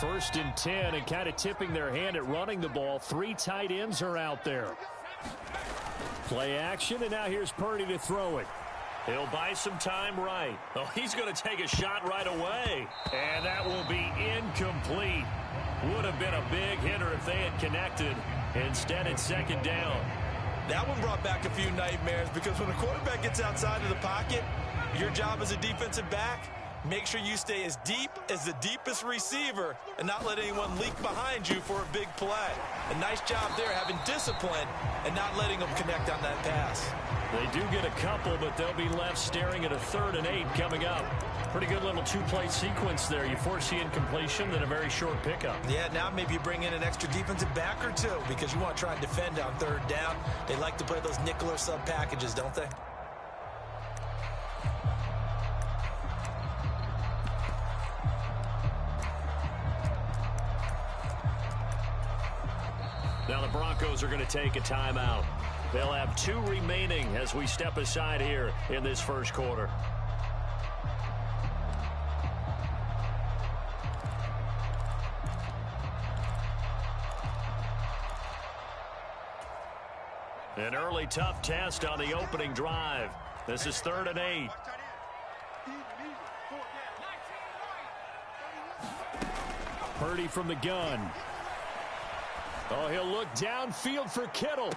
1st and 10, and kind of tipping their hand at running the ball. 3 tight ends are out there. Play action, and now here's Purdy to throw it. He'll buy some time right. Oh, he's going to take a shot right away. And that will be incomplete. Would have been a big hitter if they had connected. Instead, it's 2nd down. That one brought back a few nightmares because when a quarterback gets outside of the pocket, your job as a defensive back, make sure you stay as deep as the deepest receiver and not let anyone leak behind you for a big play. A nice job there having discipline and not letting them connect on that pass. They do get a couple, but they'll be left staring at a 3rd and 8 coming up. Pretty good little 2-play sequence there. You force the incompletion, then a very short pickup. Yeah, now maybe you bring in an extra defensive back or 2 because you want to try and defend on 3rd down. They like to play those nickel or sub packages, don't they? Now the Broncos are going to take a timeout. They'll have 2 remaining as we step aside here in this 1st quarter. An early tough test on the opening drive. This is 3rd and 8. Purdy from the gun. Oh, he'll look downfield for Kittle.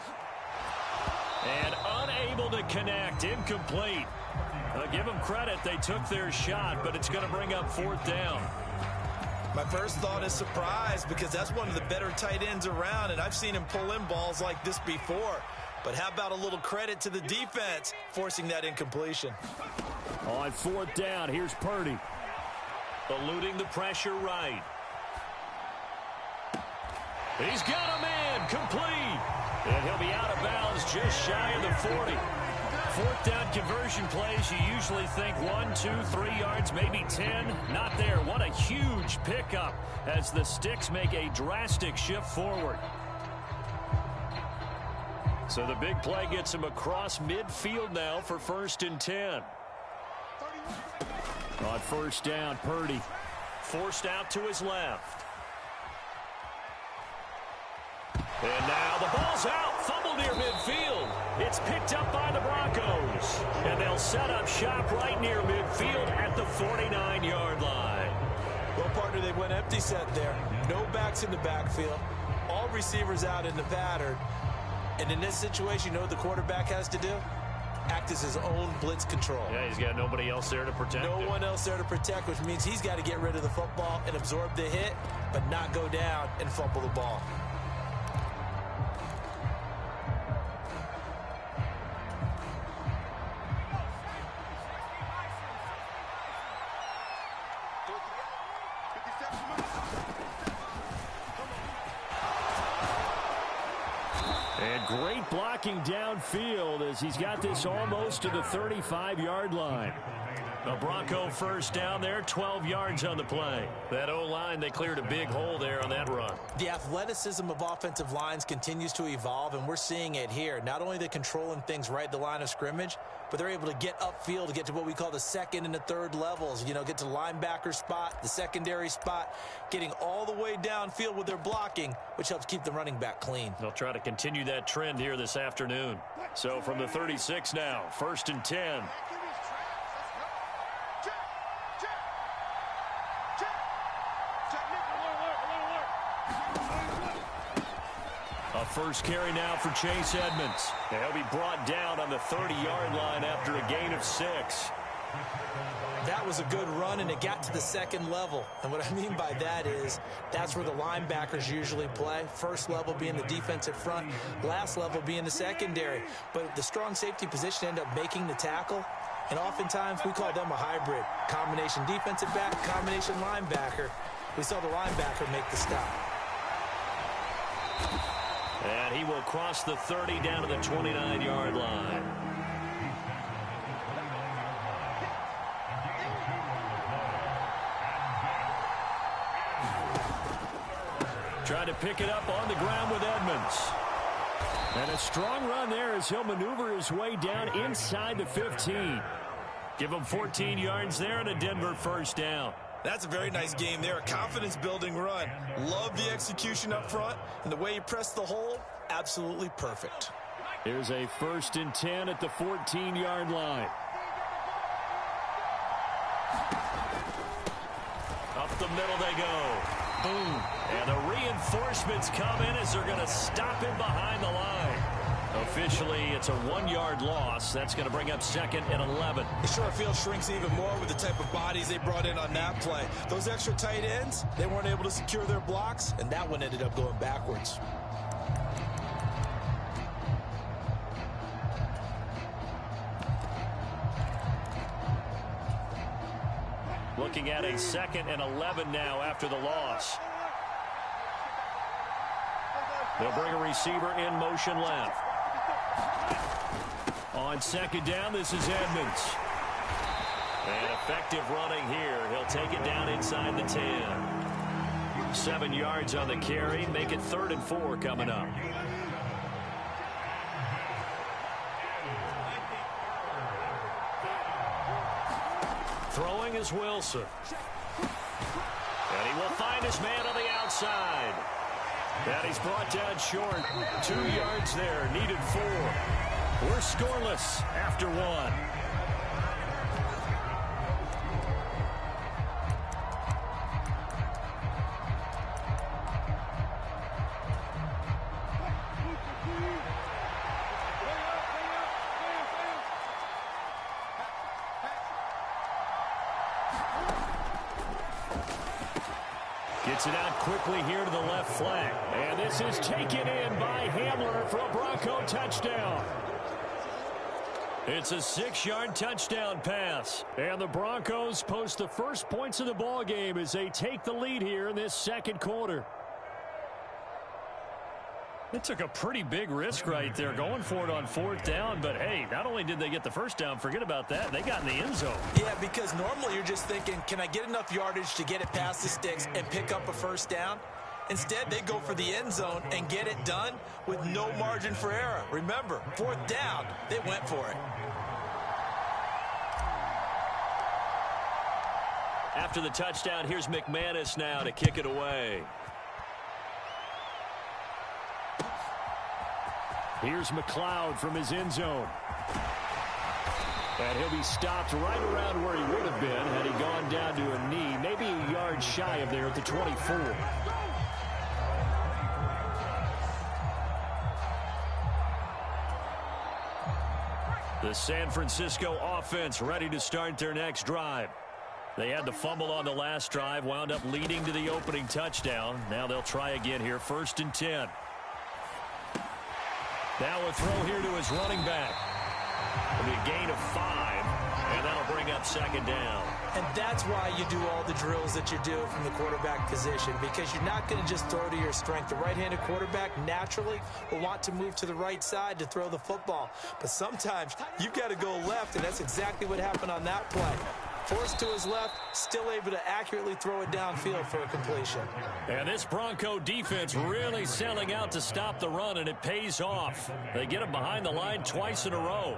And unable to connect. Incomplete. I'll give them credit. They took their shot, but it's going to bring up 4th down. My first thought is surprise because that's one of the better tight ends around, and I've seen him pull in balls like this before. But how about a little credit to the defense forcing that incompletion? On 4th down, here's Purdy. Eluding the pressure right. He's got a man, complete. And he'll be out of bounds just shy of the 40. 4th down conversion plays, you usually think 1, 2, 3 yards, maybe 10. Not there. What a huge pickup as the Sticks make a drastic shift forward. So the big play gets him across midfield now for 1st and 10. On 1st down, Purdy forced out to his left. And now the ball's out. Fumble near midfield. It's picked up by the Broncos. And they'll set up shop right near midfield at the 49-yard line. Well, partner, they went empty set there. No backs in the backfield. All receivers out in the pattern. And in this situation, you know what the quarterback has to do? Act as his own blitz control. Yeah, he's got nobody else there to protect him. No one else there to protect, which means he's got to get rid of the football and absorb the hit, but not go down and fumble the ball. And great blocking downfield as he's got this almost to the 35-yard line. A Bronco 1st down there, 12 yards on the play. That O-line, they cleared a big hole there on that run. The athleticism of offensive lines continues to evolve, and we're seeing it here. Not only are they controlling things right at the line of scrimmage, but they're able to get upfield to get to what we call the 2nd and the 3rd levels. You know, get to the linebacker spot, the secondary spot, getting all the way downfield with their blocking, which helps keep the running back clean. They'll try to continue that trend here this afternoon. So from the 36 now, 1st and 10. A first carry now for Chase Edmonds. And he'll be brought down on the 30-yard line after a gain of 6. That was a good run, and it got to the 2nd level. And what I mean by that is that's where the linebackers usually play. First level being the defensive front, last level being the secondary. But the strong safety position ended up making the tackle. And oftentimes we call them a hybrid. Combination defensive back, combination linebacker. We saw the linebacker make the stop. And he will cross the 30 down to the 29-yard line. Trying to pick it up on the ground with Edmonds. And a strong run there as he'll maneuver his way down inside the 15. Give him 14 yards there and a Denver 1st down. That's a very nice game there. A confidence-building run. Love the execution up front, and the way he pressed the hole, absolutely perfect. Here's a 1st and 10 at the 14-yard line. Up the middle they go. Boom. And the reinforcements come in as they're going to stop him behind the line. Officially, it's a 1-yard loss. That's going to bring up 2nd and 11. The short field shrinks even more with the type of bodies they brought in on that play. Those extra tight ends, they weren't able to secure their blocks, and that one ended up going backwards. Looking at a 2nd and 11 now after the loss. They'll bring a receiver in motion left. On 2nd down, this is Edmonds. And effective running here. He'll take it down inside the 10. 7 yards on the carry. Make it 3rd and 4 coming up. Throwing is Wilson. And he will find his man on the outside. And he's brought down short. 2 yards there. Needed 4. We're scoreless after 1. Gets it out quickly here to the left flank. And this is taken in by Hamler for a Bronco touchdown. It's a 6-yard touchdown pass. And the Broncos post the first points of the ball game as they take the lead here in this 2nd quarter. They took a pretty big risk right there going for it on 4th down. But, hey, not only did they get the first down, forget about that, they got in the end zone. Yeah, because normally you're just thinking, can I get enough yardage to get it past the sticks and pick up a 1st down? Instead, they go for the end zone and get it done with no margin for error. Remember, 4th down, they went for it. After the touchdown, here's McManus now to kick it away. Here's McLeod from his end zone. And he'll be stopped right around where he would have been had he gone down to a knee, maybe a yard shy of there at the 24. The San Francisco offense ready to start their next drive. They had the fumble on the last drive, wound up leading to the opening touchdown. Now they'll try again here, 1st and 10. Now a throw here to his running back. It'll be a gain of 5, and that'll bring up 2nd down. And that's why you do all the drills that you do from the quarterback position, because you're not going to just throw to your strength. The right-handed quarterback naturally will want to move to the right side to throw the football. But sometimes you've got to go left, and that's exactly what happened on that play. Forced to his left, still able to accurately throw it downfield for a completion. And this Bronco defense really selling out to stop the run, and it pays off. They get him behind the line twice in a row.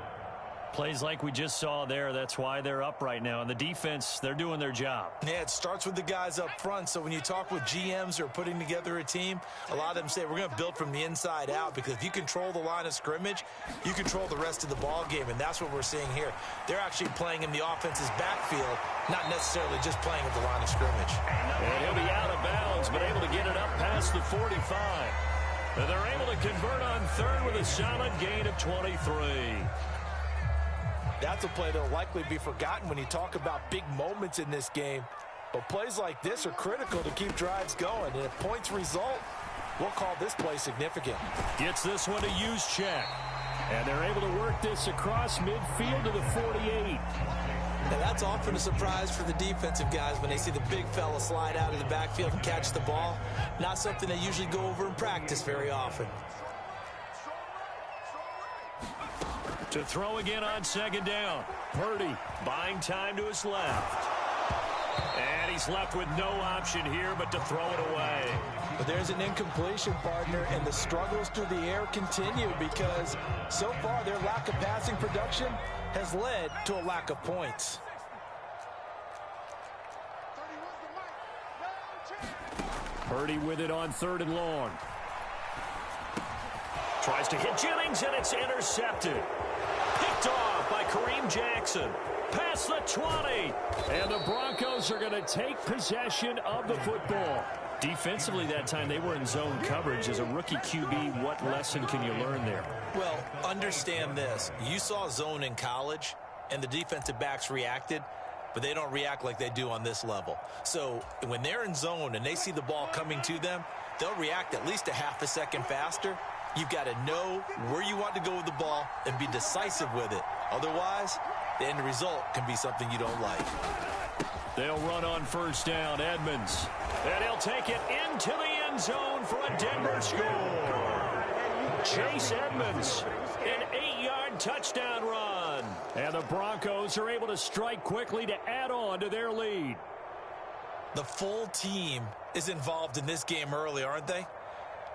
Plays like we just saw there, that's why they're up right now. And the defense, they're doing their job. Yeah, it starts with the guys up front. So when you talk with GMs who are putting together a team, a lot of them say we're going to build from the inside out, because if you control the line of scrimmage, you control the rest of the ball game. And that's what we're seeing here. They're actually playing in the offense's backfield, not necessarily just playing at the line of scrimmage. And he'll be out of bounds, but able to get it up past the 45. And they're able to convert on 3rd with a solid gain of 23. That's a play that will likely be forgotten when you talk about big moments in this game. But plays like this are critical to keep drives going. And if points result, we'll call this play significant. Gets this one to Juszczyk. And they're able to work this across midfield to the 48. Now that's often a surprise for the defensive guys when they see the big fella slide out of the backfield and catch the ball. Not something they usually go over in practice very often. To throw again on 2nd down. Purdy buying time to his left. And he's left with no option here but to throw it away. But there's an incompletion, partner, and the struggles through the air continue because so far their lack of passing production has led to a lack of points. Purdy with it on 3rd and long. Tries to hit Jennings, and it's intercepted. Picked off by Kareem Jackson. Past the 20. And the Broncos are going to take possession of the football. Defensively that time, they were in zone coverage. As a rookie QB, what lesson can you learn there? Well, understand this. You saw zone in college, and the defensive backs reacted, but they don't react like they do on this level. So when they're in zone and they see the ball coming to them, they'll react at least a half a second faster. You've got to know where you want to go with the ball and be decisive with it. Otherwise, the end result can be something you don't like. They'll run on 1st down. Edmonds. And he'll take it into the end zone for a Denver score. Chase Edmonds, an 8-yard touchdown run. And the Broncos are able to strike quickly to add on to their lead. The full team is involved in this game early, aren't they?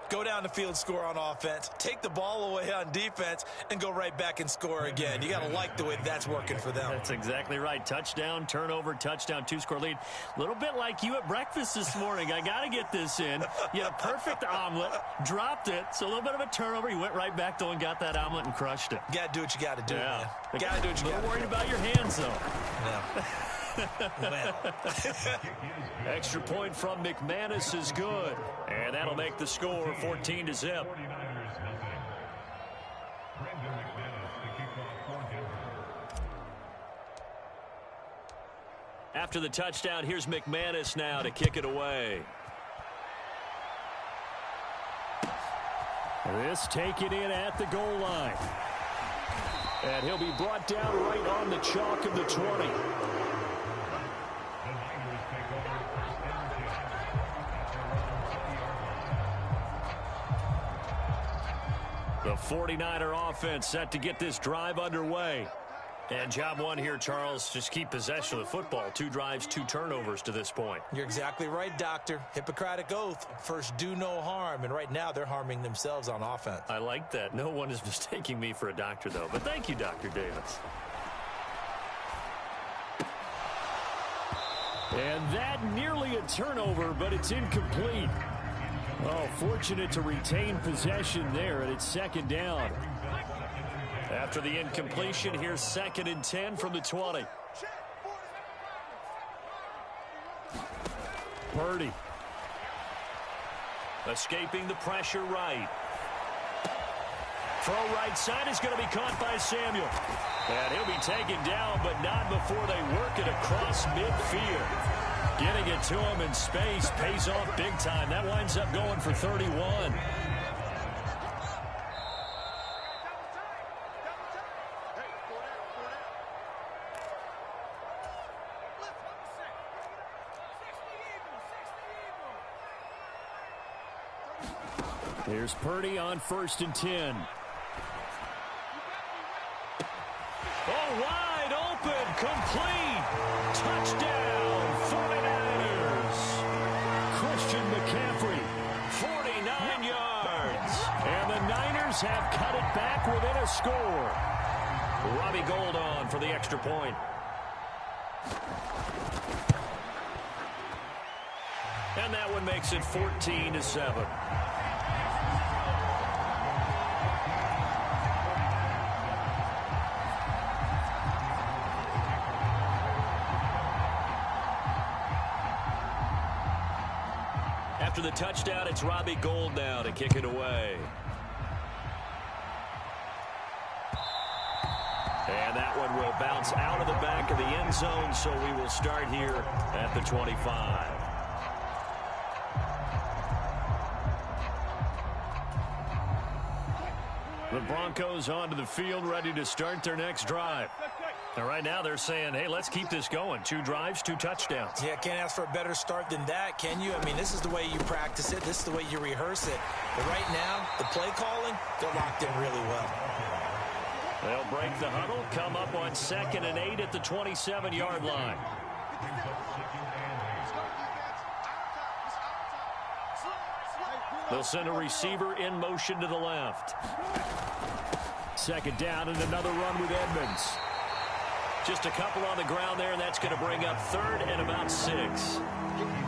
Go down the field, score on offense, take the ball away on defense, and go right back and score again. You got to like the way that's working for them. That's exactly right. Touchdown, turnover, touchdown, 2-score lead. A little bit like you at breakfast this morning. I got to get this in. You had a perfect omelet, dropped it, so a little bit of a turnover. You went right back, though, and got that omelet and crushed it. You got to do what you got to do, yeah. Man. Got to do what you got to do. Worried about your hands, though. No. Well. Extra point from McManus is good. And that'll make the score 14-0. After the touchdown, here's McManus now to kick it away. This taken in at the goal line. And he'll be brought down right on the chalk of the 20. The 49er offense set to get this drive underway. And job one here, Charles, just keep possession of the football. 2 drives, 2 turnovers to this point. You're exactly right, Doctor. Hippocratic oath. First, do no harm. And right now, they're harming themselves on offense. I like that. No one is mistaking me for a doctor, though. But thank you, Dr. Davis. And that nearly a turnover, but it's incomplete. Oh, fortunate to retain possession there, and it's 2nd down. After the incompletion, here's 2nd and 10 from the 20. Purdy. Escaping the pressure right. Throw right side is going to be caught by Samuel. And he'll be taken down, but not before they work it across midfield. Getting it to him in space pays off big time. That winds up going for 31. Here's Purdy on 1st and 10. Oh, wide open, complete. Touchdown, 49ers. Christian McCaffrey, 49 yards. And the Niners have cut it back within a score. Robbie Gould on for the extra point. And that one makes it 14-7. After the touchdown, it's Robbie Gould now to kick it away. And that one will bounce out of the back of the end zone, so we will start here at the 25. The Broncos onto the field, ready to start their next drive. And right now they're saying, hey, let's keep this going. 2 drives, 2 touchdowns. Yeah, can't ask for a better start than that, can you? I mean, this is the way you practice it. This is the way you rehearse it. But right now, the play calling, they're locked in really well. They'll break the huddle, come up on 2nd and 8 at the 27-yard line. They'll send a receiver in motion to the left. 2nd down and another run with Edmonds. Just a couple on the ground there, and that's going to bring up 3rd and about 6.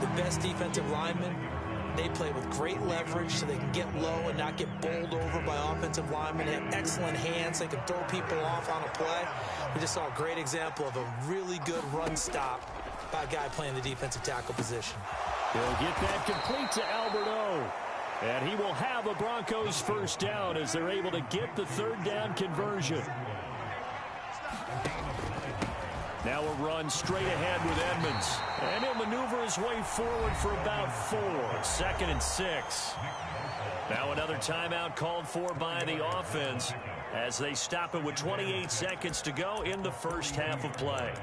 The best defensive lineman They play with great leverage so they can get low and not get bowled over by offensive linemen. They have excellent hands. They can throw people off on a play. We just saw a great example of a really good run stop by a guy playing the defensive tackle position. He'll get that complete to Alberto. And he will have a Broncos first down as they're able to get the third down conversion. Now a run straight ahead with Edmonds. And he'll maneuver his way forward for about 4. 2nd and 6. Now another timeout called for by the offense as they stop it with 28 seconds to go in the first half of play.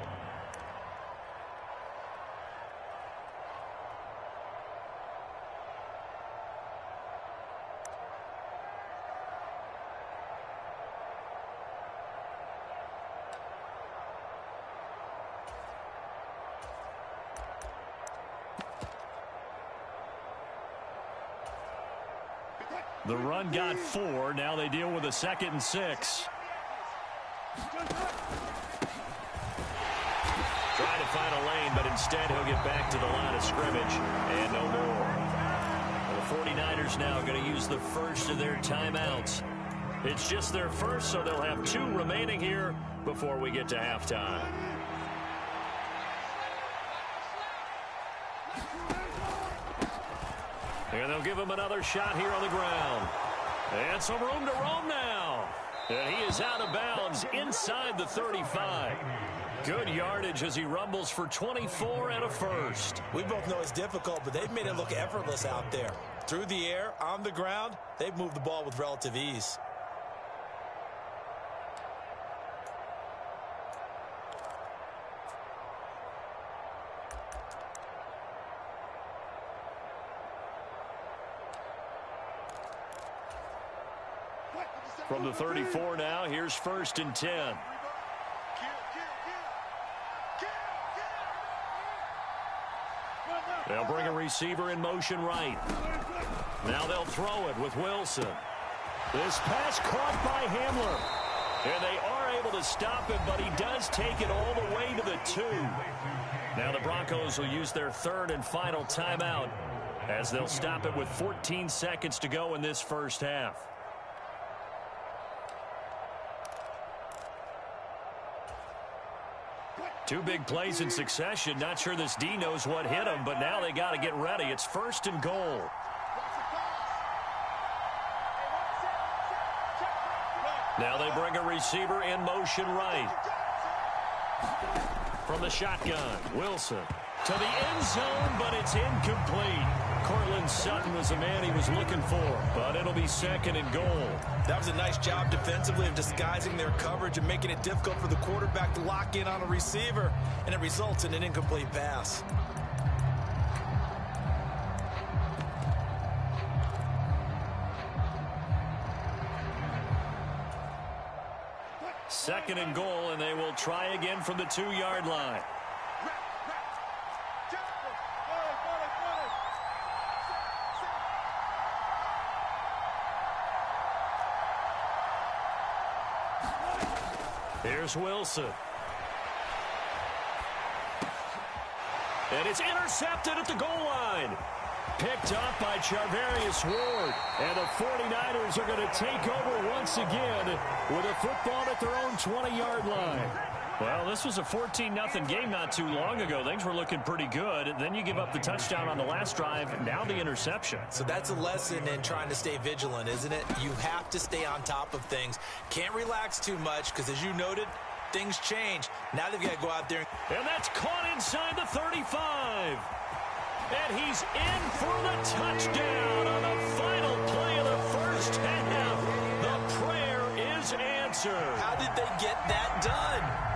The run got 4. Now they deal with a 2nd and 6. Trying to find a lane, but instead he'll get back to the line of scrimmage and no more. The 49ers now going to use the first of their timeouts. It's just their first, so they'll have 2 remaining here before we get to halftime. And they'll give him another shot here on the ground. And some room to roam now. And he is out of bounds inside the 35. Good yardage as he rumbles for 24 and a first. We both know it's difficult, but they've made it look effortless out there. Through the air, on the ground, they've moved the ball with relative ease. From the 34 now, here's 1st and 10. They'll bring a receiver in motion right. Now they'll throw it with Wilson. This pass caught by Hamler. And they are able to stop him, but he does take it all the way to the 2. Now the Broncos will use their 3rd and final timeout as they'll stop it with 14 seconds to go in this first half. Two big plays in succession. Not sure this D knows what hit him, but now they got to get ready. It's 1st and goal. Now they bring a receiver in motion right. From the shotgun, Wilson to the end zone, but it's incomplete. Cortland Sutton was the man he was looking for, but it'll be 2nd and goal. That was a nice job defensively of disguising their coverage and making it difficult for the quarterback to lock in on a receiver, and it results in an incomplete pass. Second and goal, and they will try again from the 2-yard line. Here's Wilson. And it's intercepted at the goal line. Picked up by Charvarius Ward. And the 49ers are going to take over once again with a football at their own 20-yard line. Well, this was a 14-0 game not too long ago. Things were looking pretty good. Then you give up the touchdown on the last drive. Now the interception. So that's a lesson in trying to stay vigilant, isn't it? You have to stay on top of things. Can't relax too much because, as you noted, things change. Now they've got to go out there. And that's caught inside the 35. And he's in for the touchdown on the final play of the first half. The prayer is answered. How did they get that done?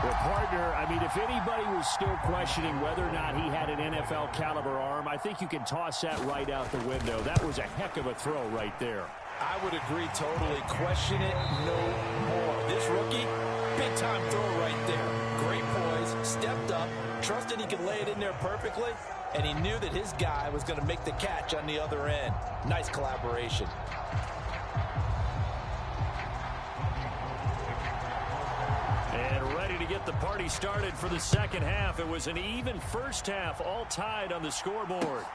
Well, partner, I mean, if anybody was still questioning whether or not he had an NFL caliber arm, I think you can toss that right out the window. That was a heck of a throw right there. I would agree totally. Question it no more. This rookie, big-time throw right there. Great poise, stepped up, trusted he could lay it in there perfectly, and he knew that his guy was going to make the catch on the other end. Nice collaboration. And ready to get the party started for the second half. It was an even first half, all tied on the scoreboard.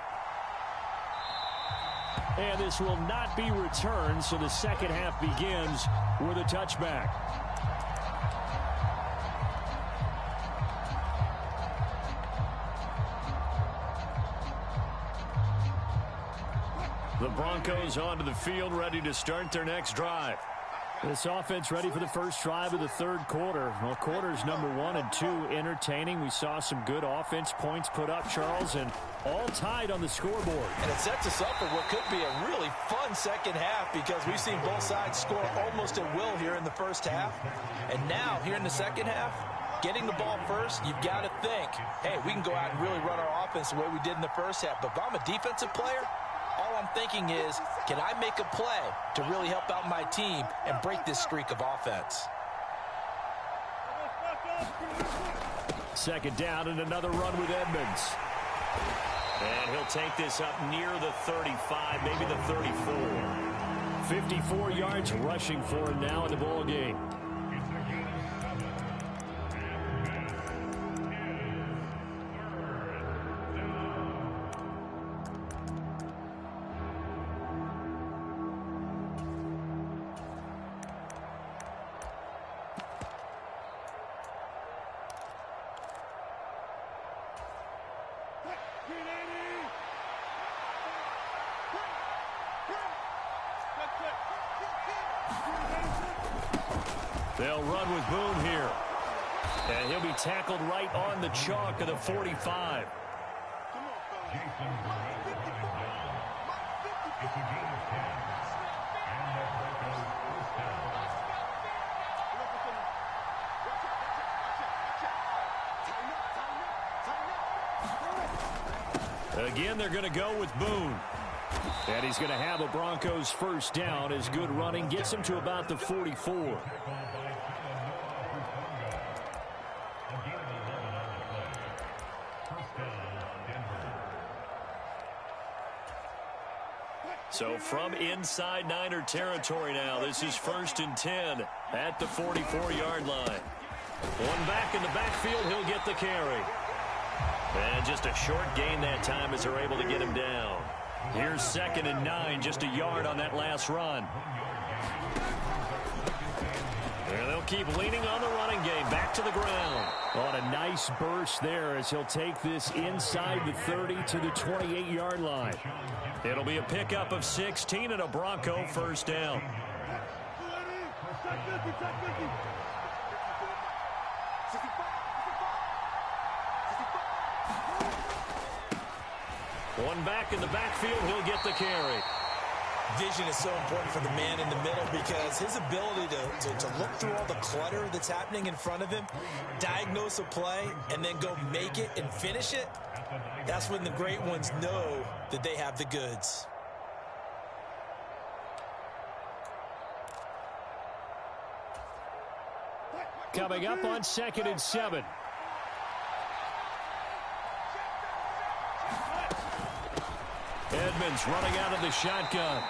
And this will not be returned, so the second half begins with a touchback. The Broncos onto the field, ready to start their next drive. This offense ready for the first drive of the third quarter. Well, quarters number 1 and 2 entertaining. We saw some good offense points put up, Charles, and all tied on the scoreboard. And it sets us up for what could be a really fun second half because we've seen both sides score almost at will here in the first half. And now, here in the second half, getting the ball first, you've got to think, hey, we can go out and really run our offense the way we did in the first half. But if I'm a defensive player, all I'm thinking is, can I make a play to really help out my team and break this streak of offense? Second down and another run with Edmonds. And he'll take this up near the 35, maybe the 34. 54 yards rushing for him now in the ball game. They'll run with Boone here. And he'll be tackled right on the chalk of the 45. Again, they're going to go with Boone. And he's going to have a Broncos first down as good running gets him to about the 44. So from inside Niner territory now, this is 1st and 10 at the 44-yard line. One back in the backfield, he'll get the carry. And just a short gain that time as they're able to get him down. Here's 2nd and 9, just a yard on that last run. And they'll keep leaning on the running game, back to the ground. On a nice burst there as he'll take this inside the 30 to the 28-yard line. It'll be a pickup of 16 and a Bronco first down. One back in the backfield, he'll get the carry. Vision is so important for the man in the middle because his ability to look through all the clutter that's happening in front of him, diagnose a play, and then go make it and finish it, that's when the great ones know that they have the goods. Coming up on 2nd and 7. Edmonds running out of the shotgun.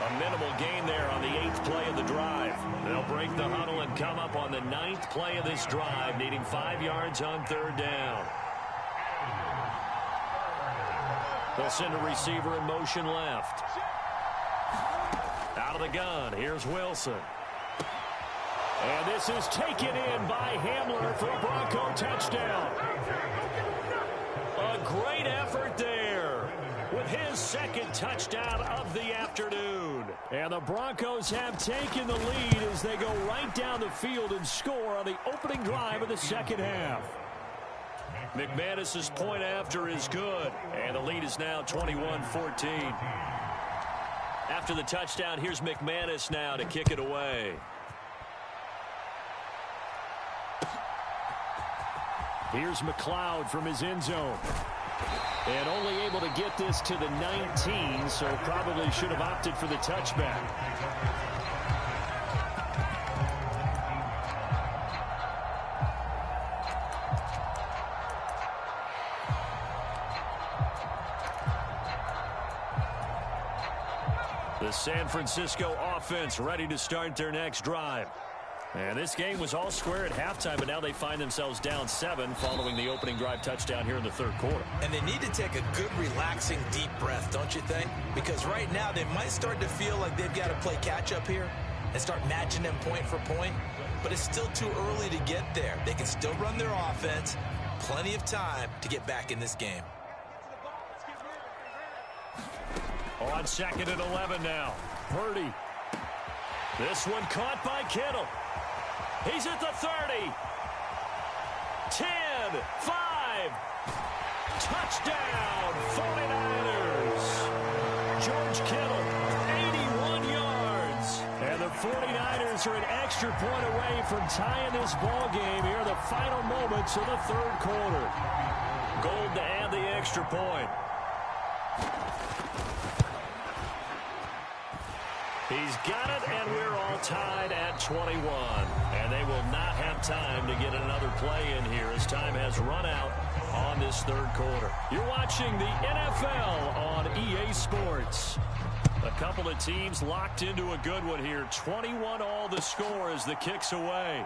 A minimal gain there on the 8th play of the drive. They'll break the huddle and come up on the 9th play of this drive, needing 5 yards on 3rd down. They'll send a receiver in motion left. Out of the gun, here's Wilson. And this is taken in by Hamler for a Bronco touchdown. A great effort there with his 2nd touchdown of the afternoon. And the Broncos have taken the lead as they go right down the field and score on the opening drive of the second half. McManus's point after is good, and the lead is now 21-14. After the touchdown, here's McManus now to kick it away. Here's McLeod from his end zone. And only able to get this to the 19, so probably should have opted for the touchback. The San Francisco offense ready to start their next drive. And this game was all square at halftime, but now they find themselves down 7 following the opening drive touchdown here in the third quarter. And they need to take a good, relaxing, deep breath, don't you think? Because right now they might start to feel like they've got to play catch-up here and start matching them point for point. But it's still too early to get there. They can still run their offense. Plenty of time to get back in this game. On 2nd and 11 now. Purdy. This one caught by Kittle. He's at the 30. 10, 5. Touchdown, 49ers. George Kittle, 81 yards. And the 49ers are an extra point away from tying this ball game here in the final moments of the third quarter. Gold to add the extra point. He's got it, and we're all tied at 21. And they will not have time to get another play in here as time has run out on this third quarter. You're watching the NFL on EA Sports. A couple of teams locked into a good one here. 21 all the score as the kick's away.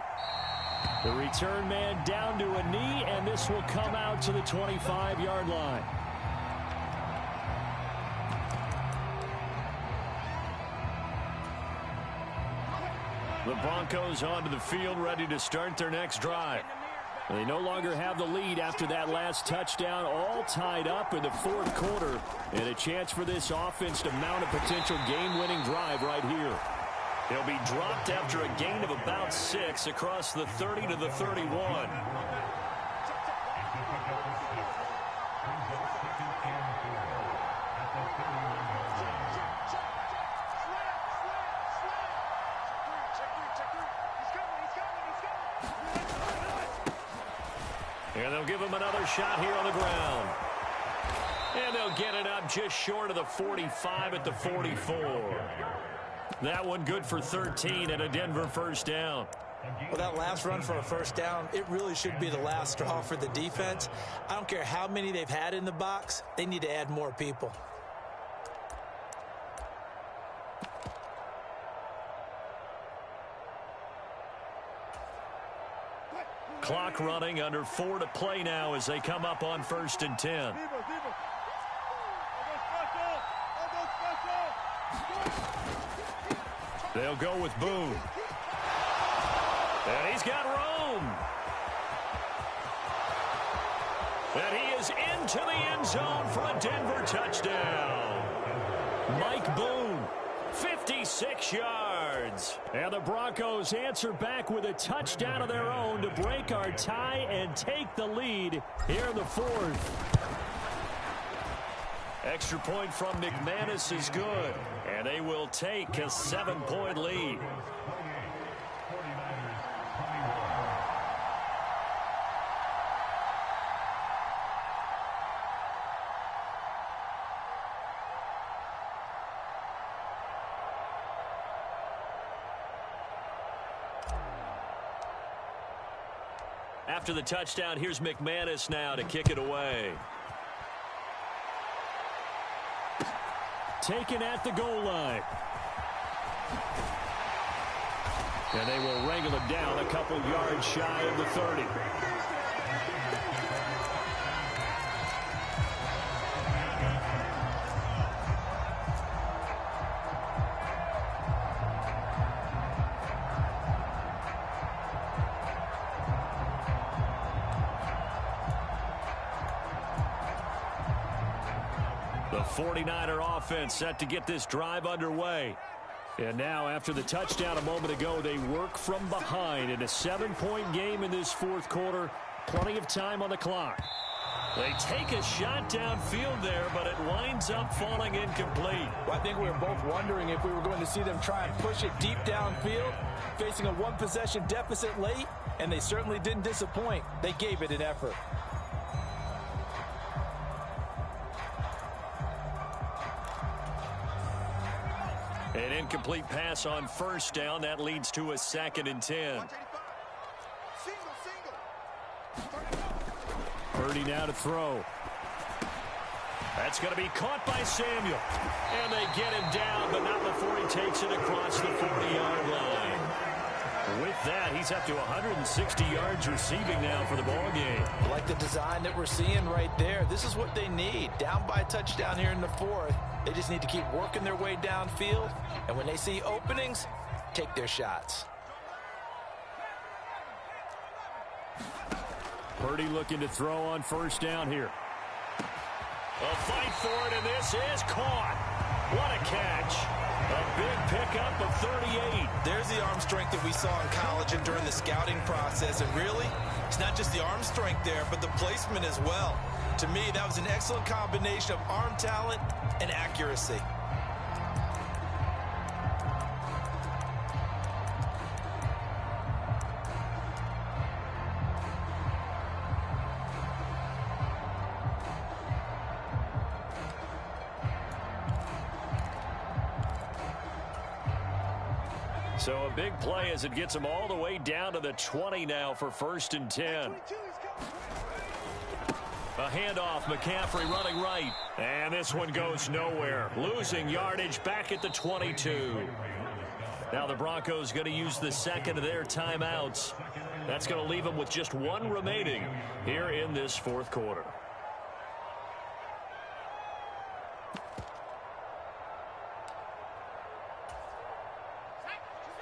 The return man down to a knee, and this will come out to the 25-yard line. The Broncos onto the field, ready to start their next drive. They no longer have the lead after that last touchdown, all tied up in the fourth quarter, and a chance for this offense to mount a potential game-winning drive right here. They'll be dropped after a gain of about 6 across the 30 to the 31. And they'll give him another shot here on the ground. And they'll get it up just short of the 45 at the 44. That one good for 13 and a Denver first down. Well, that last run for a first down, it really should be the last straw for the defense. I don't care how many they've had in the box. They need to add more people. Clock running, under 4 to play now as they come up on 1st and 10. They'll go with Boone. And he's got room. And he is into the end zone for a Denver touchdown. Mike Boone, 56 yards. And the Broncos answer back with a touchdown of their own to break our tie and take the lead here in the fourth. Extra point from McManus is good, and they will take a 7-point lead. After the touchdown, here's McManus now to kick it away. Taken at the goal line. And they will wrangle it down a couple yards shy of the 30. The 49er offense set to get this drive underway. And now, after the touchdown a moment ago, they work from behind in a 7-point game in this fourth quarter. Plenty of time on the clock. They take a shot downfield there, but it winds up falling incomplete. Well, I think we were both wondering if we were going to see them try and push it deep downfield, facing a one-possession deficit late, and they certainly didn't disappoint. They gave it an effort. An incomplete pass on first down. That leads to a 2nd and 10. Purdy now to throw. That's going to be caught by Samuel. And they get him down, but not before he takes it across the 40-yard line. With that, he's up to 160 yards receiving now for the ball game. I like the design that we're seeing right there. This is what they need. Down by a touchdown here in the fourth. They just need to keep working their way downfield. And when they see openings, take their shots. Purdy looking to throw on first down here. A fight for it, and this is caught. What a catch. A big pickup of 38. There's the arm strength that we saw in college and during the scouting process. And really, it's not just the arm strength there, but the placement as well. To me, that was an excellent combination of arm talent and accuracy. So a big play as it gets them all the way down to the 20 now for 1st and 10. A handoff, McCaffrey running right. And this one goes nowhere. Losing yardage back at the 22. Now the Broncos going to use the second of their timeouts. That's going to leave them with just one remaining here in this fourth quarter.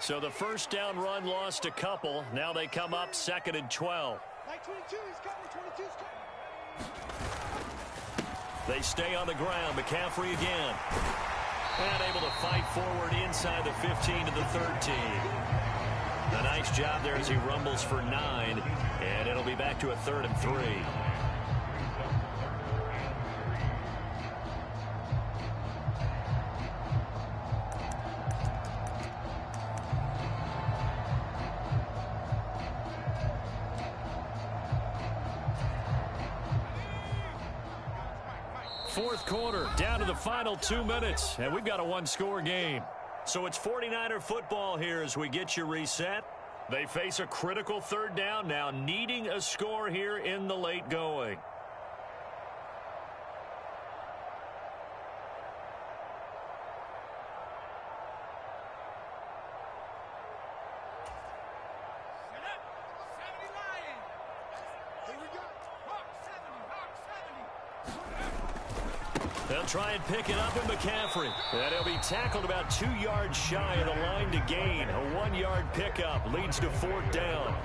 So the first down run lost a couple. Now they come up 2nd and 12. They stay on the ground. McCaffrey again. And able to fight forward inside the 15 to the 13. A nice job there as he rumbles for 9. And it'll be back to a 3rd and 3. Fourth quarter, down to the final 2 minutes, and we've got a one-score game. So it's 49er football here as we get you reset. They face a critical 3rd down now, needing a score here in the late going. They'll try and pick it up with McCaffrey. And he'll be tackled about 2 yards shy of the line to gain. A 1-yard pickup leads to 4th down.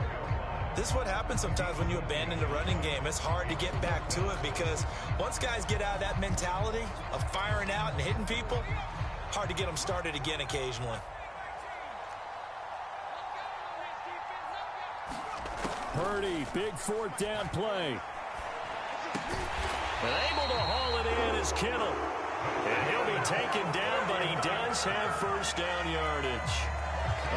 This is what happens sometimes when you abandon the running game. It's hard to get back to it because once guys get out of that mentality of firing out and hitting people, hard to get them started again occasionally. Purdy, big 4th down play. And able to haul it in is Kittle. And he'll be taken down, but he does have 1st down yardage.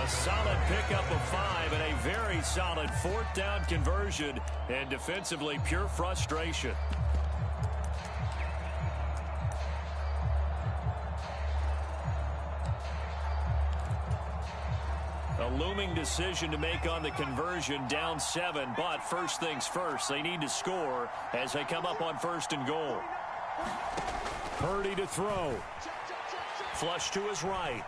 A solid pickup of 5 and a very solid 4th down conversion. And defensively, pure frustration. A looming decision to make on the conversion, down 7, but first things first, they need to score as they come up on 1st and goal. Purdy to throw. Flush to his right.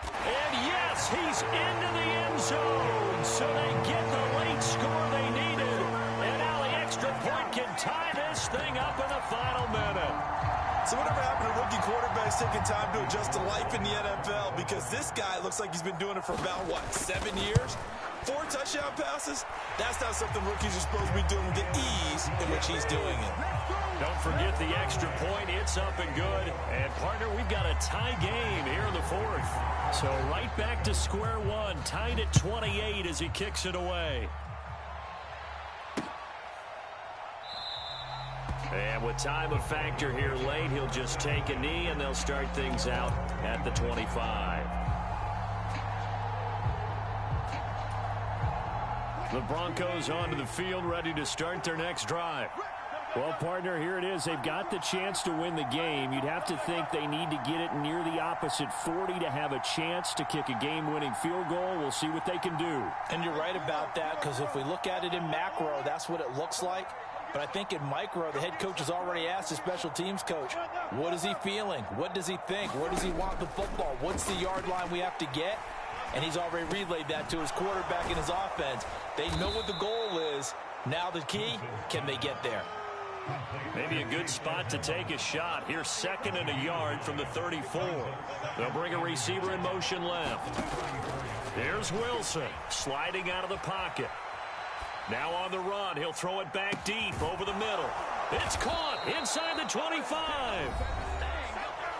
And yes, he's into the end zone. So they get the late score they needed. And now the extra point can tie this thing up in the final minute. So whatever happened to rookie quarterbacks taking time to adjust to life in the NFL? Because this guy looks like he's been doing it for about, 7 years? 4 touchdown passes? That's not something rookies are supposed to be doing with the ease in which he's doing it. Don't forget the extra point. It's up and good. And, partner, we've got a tie game here in the 4th. So right back to square one, tied at 28 as he kicks it away. And with time a factor here late, he'll just take a knee, and they'll start things out at the 25. The Broncos onto the field, ready to start their next drive. Well, partner, here it is. They've got the chance to win the game. You'd have to think they need to get it near the opposite 40 to have a chance to kick a game-winning field goal. We'll see what they can do. And you're right about that, because if we look at it in macro, that's what it looks like. But I think in micro, the head coach has already asked the special teams coach, what is he feeling? What does he think? Where does he want the football? What's the yard line we have to get? and he's already relayed that to his quarterback and his offense. They know what the goal is. Now the key, can they get there? Maybe a good spot to take a shot. Here's 2nd and a yard from the 34. They'll bring a receiver in motion left. Here's Wilson sliding out of the pocket. Now on the run, he'll throw it back deep over the middle. It's caught inside the 25.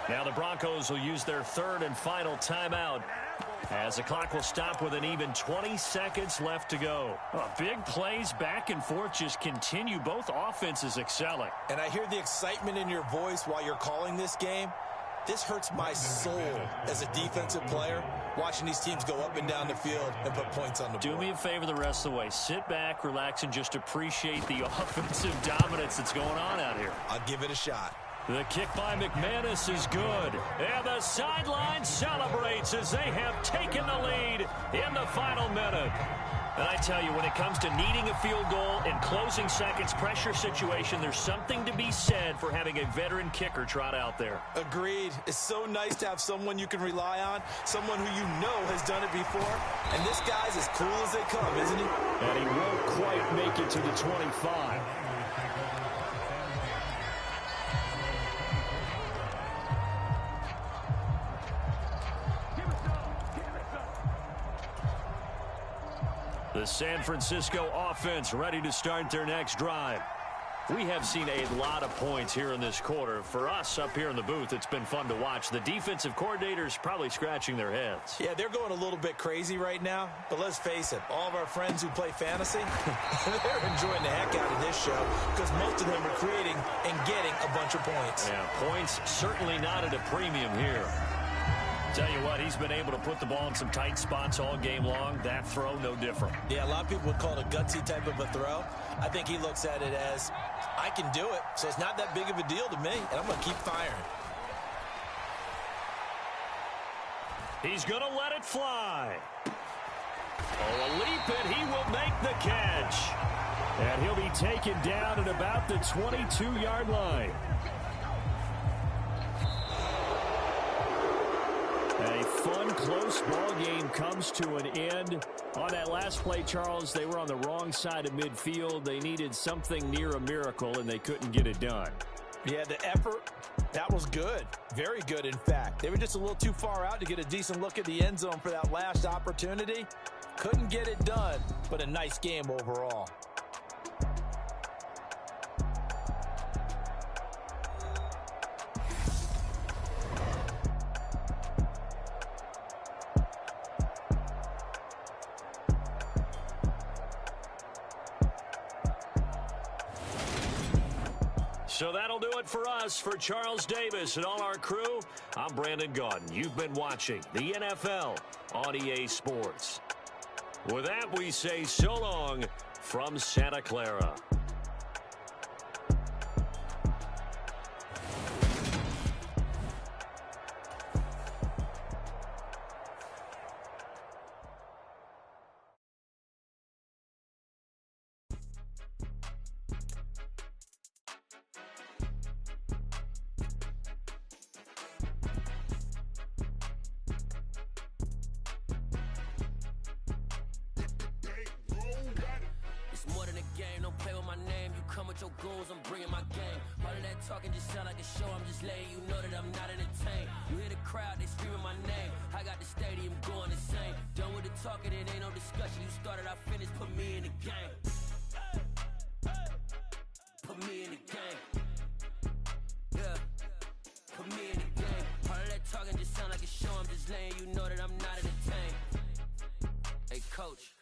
Now the Broncos will use their 3rd and final timeout as the clock will stop with an even 20 seconds left to go. Big plays back and forth just continue. Both offenses excelling. And I hear the excitement in your voice while you're calling this game. This hurts my soul as a defensive player, watching these teams go up and down the field and put points on the board. Do me a favor the rest of the way. Sit back, relax, and just appreciate the offensive dominance that's going on out here. I'll give it a shot. The kick by McManus is good. And the sideline celebrates as they have taken the lead in the final minute. And I tell you, when it comes to needing a field goal in closing seconds, pressure situation, there's something to be said for having a veteran kicker trot out there. Agreed. It's so nice to have someone you can rely on, someone who you know has done it before. And this guy's as cool as they come, isn't he? And he won't quite make it to the 25. The San Francisco offense ready to start their next drive. We have seen a lot of points here in this quarter. For us up here in the booth, it's been fun to watch. The defensive coordinators probably scratching their heads. Yeah, they're going a little bit crazy right now. But let's face it, all of our friends who play fantasy, they're enjoying the heck out of this show because most of them are creating and getting a bunch of points. Yeah, points certainly not at a premium here. Tell you what, he's been able to put the ball in some tight spots all game long. That throw, no different. Yeah, a lot of people would call it a gutsy type of a throw. I think he looks at it as, I can do it, so it's not that big of a deal to me, and I'm going to keep firing. He's going to let it fly. Oh, a leap, and he will make the catch. And he'll be taken down at about the 22-yard line. A fun, close ball game comes to an end. On that last play, Charles, they were on the wrong side of midfield. They needed something near a miracle, and they couldn't get it done. Yeah, the effort, that was good. Very good, in fact. They were just a little too far out to get a decent look at the end zone for that last opportunity. Couldn't get it done, but a nice game overall. So that'll do it for us. For Charles Davis and all our crew, I'm Brandon Gaudin. You've been watching the NFL on EA Sports. With that, we say so long from Santa Clara. Talking just sound like a show. I'm just letting you know that I'm not entertained. You hear the crowd, they screaming my name. I got the stadium going insane. Done with the talking, it ain't no discussion. You started, I finished, put me in the game. Put me in the game. Yeah. Put me in the game. All of that talking just sound like a show. I'm just letting you know that I'm not entertained. Hey, coach.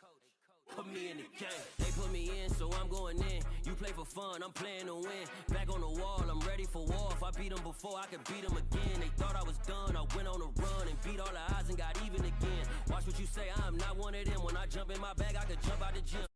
Put me in the game. They put me in, so I'm going in. You play for fun, I'm playing to win. Back on the wall, I'm ready for war. If I beat them before, I could beat them again. They thought I was done, I went on a run and beat all the odds and got even again. Watch what you say, I'm not one of them. When I jump in my bag, I could jump out the gym.